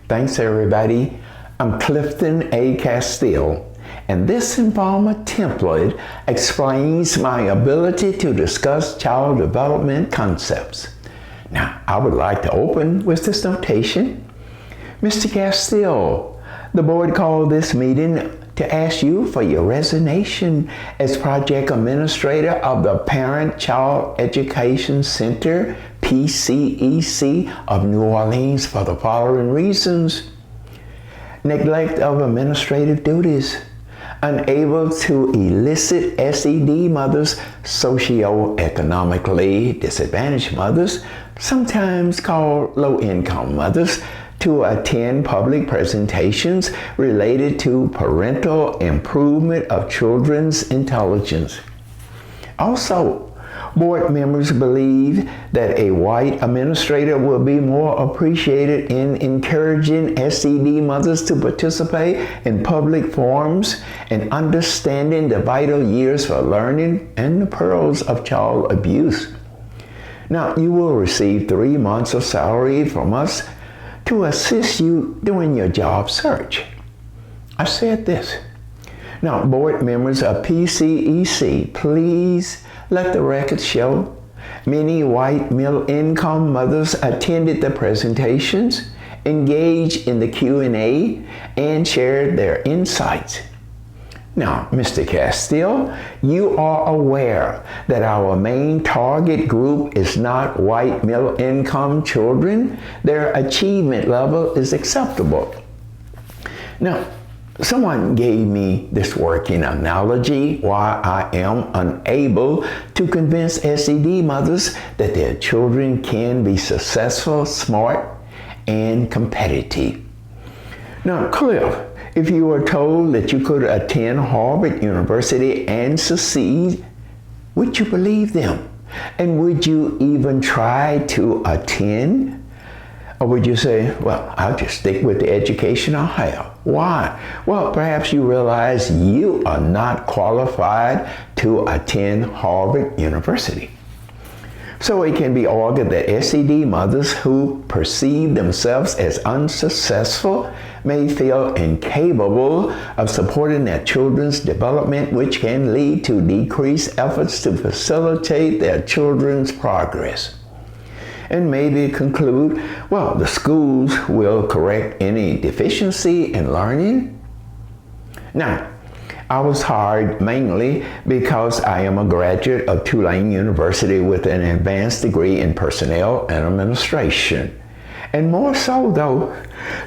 Thanks, everybody. I'm Clifton A. Castile, and this Informer template explains my ability to discuss child development concepts. Now, I would like to open with this notation. Mr. Castile, the board called this meeting to ask you for your resignation as project administrator of the Parent Child Education Center, PCEC of New Orleans for the following reasons: neglect of administrative duties, unable to elicit SED mothers, socioeconomically disadvantaged mothers, sometimes called low-income mothers, to attend public presentations related to parental improvement of children's intelligence. Also, board members believe that a white administrator will be more appreciated in encouraging SED mothers to participate in public forums and understanding the vital years for learning and the perils of child abuse. Now, you will receive 3 months of salary from us to assist you during your job search. I said this. Now, board members of PCEC, please let the record show many white middle-income mothers attended the presentations, engaged in the Q&A, and shared their insights. Now, Mr. Castile, you are aware that our main target group is not white middle-income children. Their achievement level is acceptable. Now, someone gave me this working analogy why I am unable to convince SED mothers that their children can be successful, smart, and competitive. Now, Cliff, if you were told that you could attend Harvard University and succeed, would you believe them? And would you even try to attend? Or would you say, well, I'll just stick with the education I have? Why? Well, perhaps you realize you are not qualified to attend Harvard University. So it can be argued that SED mothers who perceive themselves as unsuccessful may feel incapable of supporting their children's development, which can lead to decreased efforts to facilitate their children's progress. And maybe conclude, well, the schools will correct any deficiency in learning. Now, I was hired mainly because I am a graduate of Tulane University with an advanced degree in personnel and administration. And more so, though,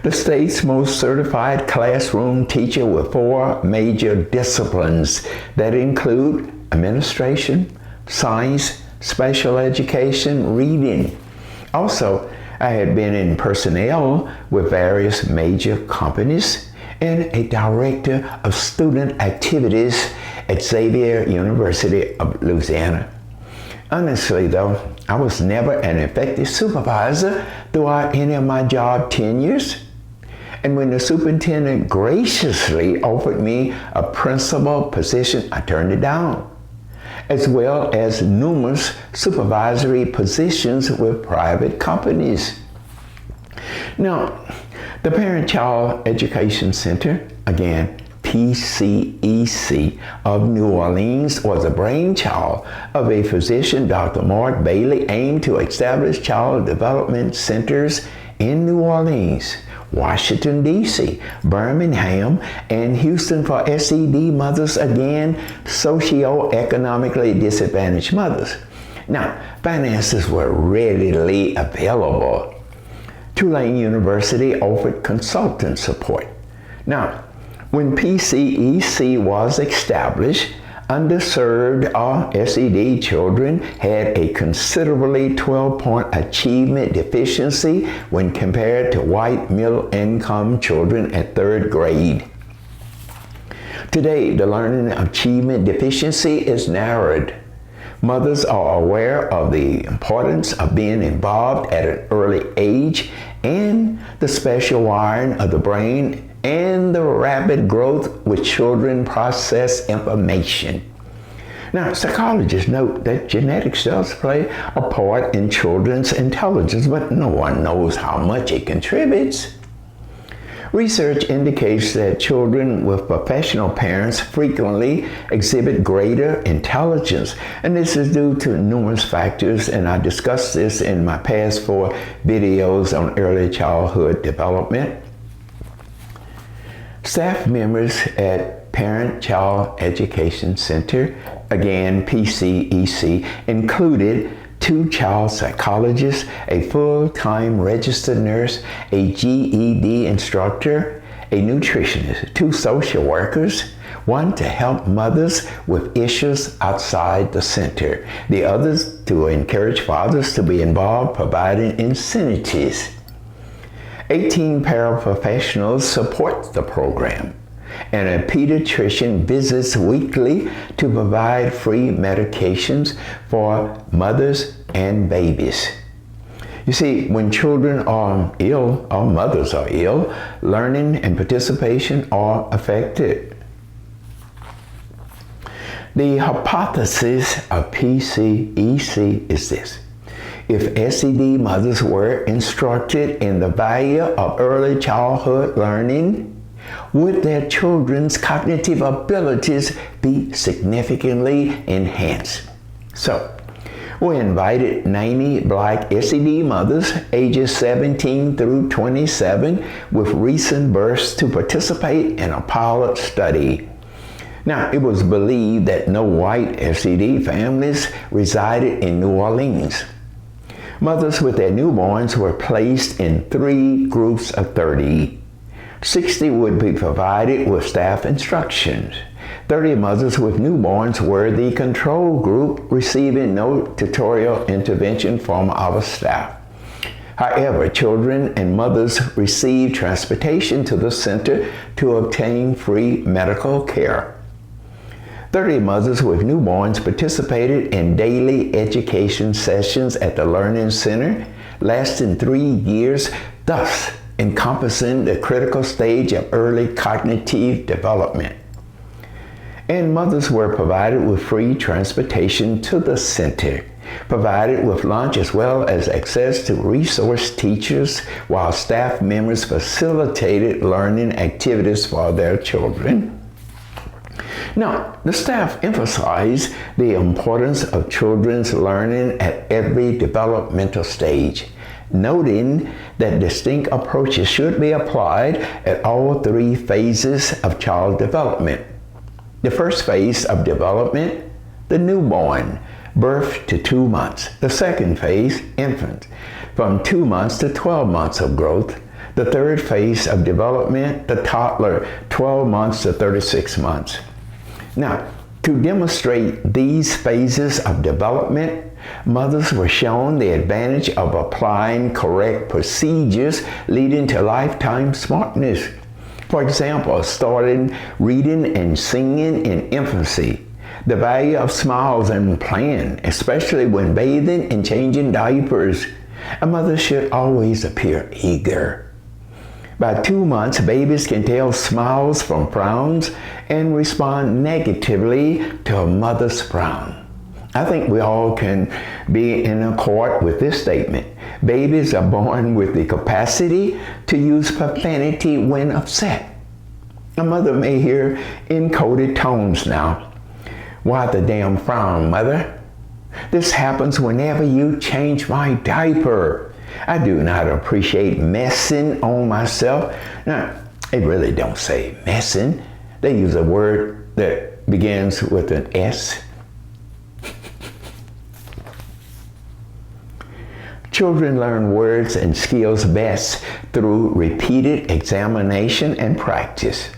the state's most certified classroom teacher with 4 major disciplines that include administration, science, special education, reading. Also, I had been in personnel with various major companies and a director of student activities at Xavier University of Louisiana. Honestly, though, I was never an effective supervisor throughout any of my job tenures. And when the superintendent graciously offered me a principal position, I turned it down, as well as numerous supervisory positions with private companies. Now, the Parent Child Education Center, again, PCEC of New Orleans, was a brainchild of a physician, Dr. Mark Bailey, aimed to establish child development centers in New Orleans, Washington, D.C., Birmingham, and Houston for SED mothers, again, socioeconomically disadvantaged mothers. Now, finances were readily available. Tulane University offered consultant support. Now, when PCEC was established, underserved SED children had a considerably 12-point achievement deficiency when compared to white middle-income children at 3rd grade. Today, the learning achievement deficiency is narrowed. Mothers are aware of the importance of being involved at an early age and the special wiring of the brain and the rapid growth which children process information. Now, psychologists note that genetics does play a part in children's intelligence, but no one knows how much it contributes. Research indicates that children with professional parents frequently exhibit greater intelligence, and this is due to numerous factors, and I discussed this in my past 4 videos on early childhood development. Staff members at Parent-Child Education Center, again PCEC, included 2 child psychologists, a full-time registered nurse, a GED instructor, a nutritionist, 2 social workers, 1 to help mothers with issues outside the center, the others to encourage fathers to be involved, providing incentives. 18 paraprofessionals support the program, and a pediatrician visits weekly to provide free medications for mothers and babies. You see, when children are ill or mothers are ill, learning and participation are affected. The hypothesis of PCEC is this: if SED mothers were instructed in the value of early childhood learning, would their children's cognitive abilities be significantly enhanced? So, we invited 90 Black SED mothers ages 17 through 27 with recent births to participate in a pilot study. Now, it was believed that no white SED families resided in New Orleans. Mothers with their newborns were placed in 3 groups of 30. 60 would be provided with staff instructions. 30 mothers with newborns were the control group, receiving no tutorial intervention from our staff. However, children and mothers received transportation to the center to obtain free medical care. 30 mothers with newborns participated in daily education sessions at the Learning Center, lasting 3 years, thus encompassing the critical stage of early cognitive development. And mothers were provided with free transportation to the center, provided with lunch as well as access to resource teachers, while staff members facilitated learning activities for their children. Now, the staff emphasized the importance of children's learning at every developmental stage, noting that distinct approaches should be applied at all 3 phases of child development. The first phase of development, the newborn, birth to 2 months. The second phase, infant, from 2 months to 12 months of growth. The third phase of development, the toddler, 12 months to 36 months. Now, to demonstrate these phases of development, mothers were shown the advantage of applying correct procedures leading to lifetime smartness. For example, starting reading and singing in infancy, the value of smiles and playing, especially when bathing and changing diapers. A mother should always appear eager. By 2 months, babies can tell smiles from frowns and respond negatively to a mother's frown. I think we all can be in accord with this statement. Babies are born with the capacity to use profanity when upset. A mother may hear encoded tones now. Why the damn frown, mother? This happens whenever you change my diaper. I do not appreciate messing on myself. Now, it really don't say messing. They use a word that begins with an S. Children learn words and skills best through repeated examination and practice.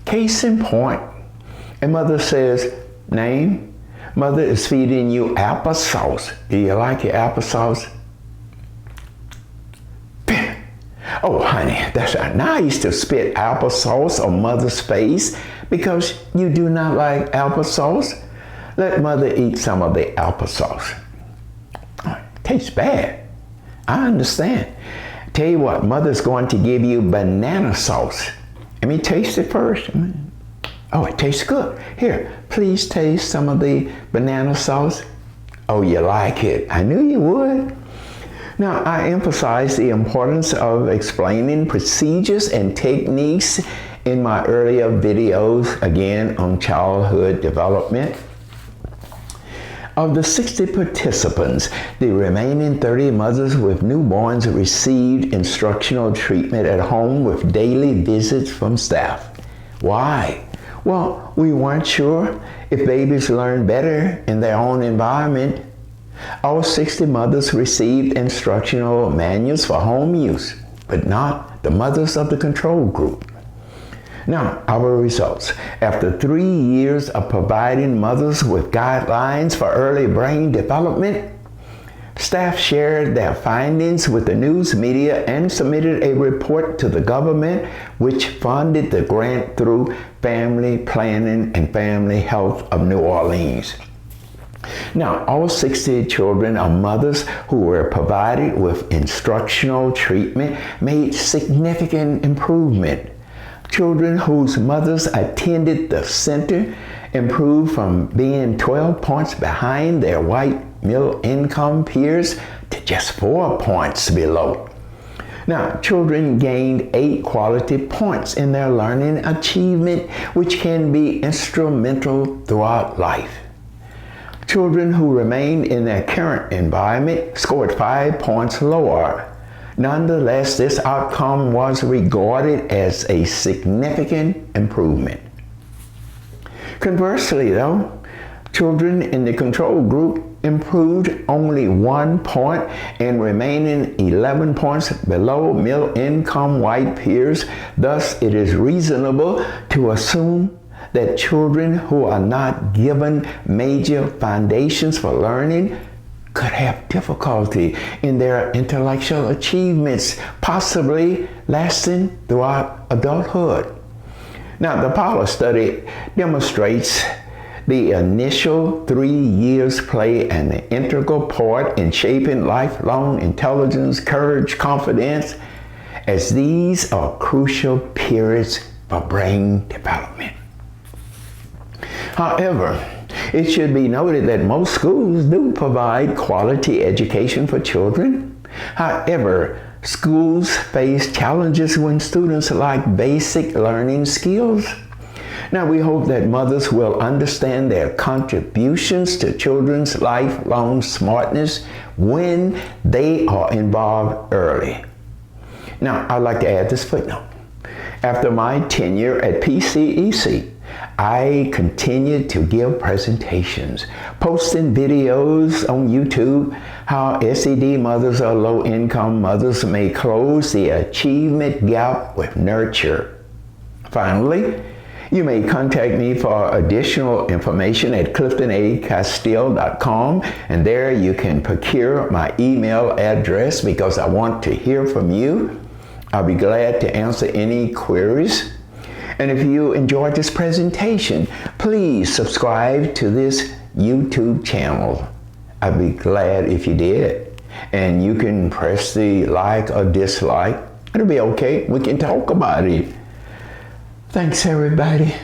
Case in point, a mother says, name, mother is feeding you applesauce. Do you like your applesauce? Oh, honey, that's nice to spit applesauce on mother's face because you do not like applesauce. Let mother eat some of the applesauce. Oh, it tastes bad. I understand. Tell you what, mother's going to give you banana sauce. Let me taste it first. Oh, it tastes good. Here, please taste some of the banana sauce. Oh, you like it. I knew you would. Now, I emphasize the importance of explaining procedures and techniques in my earlier videos, again, on childhood development. Of the 60 participants, the remaining 30 mothers with newborns received instructional treatment at home with daily visits from staff. Why? Well, we weren't sure if babies learn better in their own environment. All 60 mothers received instructional manuals for home use, but not the mothers of the control group. Now, our results. After 3 years of providing mothers with guidelines for early brain development, staff shared their findings with the news media and submitted a report to the government, which funded the grant through Family Planning and Family Health of New Orleans. Now, all 60 children of mothers who were provided with instructional treatment made significant improvement. Children whose mothers attended the center improved from being 12 points behind their white middle-income peers to just 4 points below. Now, children gained 8 quality points in their learning achievement, which can be instrumental throughout life. Children who remained in their current environment scored 5 points lower. Nonetheless, this outcome was regarded as a significant improvement. Conversely, though, children in the control group improved only 1 point and remaining 11 points below middle-income white peers. Thus, it is reasonable to assume that children who are not given major foundations for learning could have difficulty in their intellectual achievements, possibly lasting throughout adulthood. Now, the Power study demonstrates the initial 3 years play an integral part in shaping lifelong intelligence, courage, confidence, as these are crucial periods for brain development. However, it should be noted that most schools do provide quality education for children. However, schools face challenges when students lack basic learning skills. Now, we hope that mothers will understand their contributions to children's lifelong smartness when they are involved early. Now, I'd like to add this footnote. After my tenure at PCEC, I continued to give presentations, posting videos on YouTube how SED mothers or low-income mothers may close the achievement gap with nurture. Finally, you may contact me for additional information at cliftonacastile.com, and there you can procure my email address because I want to hear from you. I'll be glad to answer any queries. And if you enjoyed this presentation, please subscribe to this YouTube channel. I'd be glad if you did. And you can press the like or dislike. It'll be okay. We can talk about it. Thanks, everybody.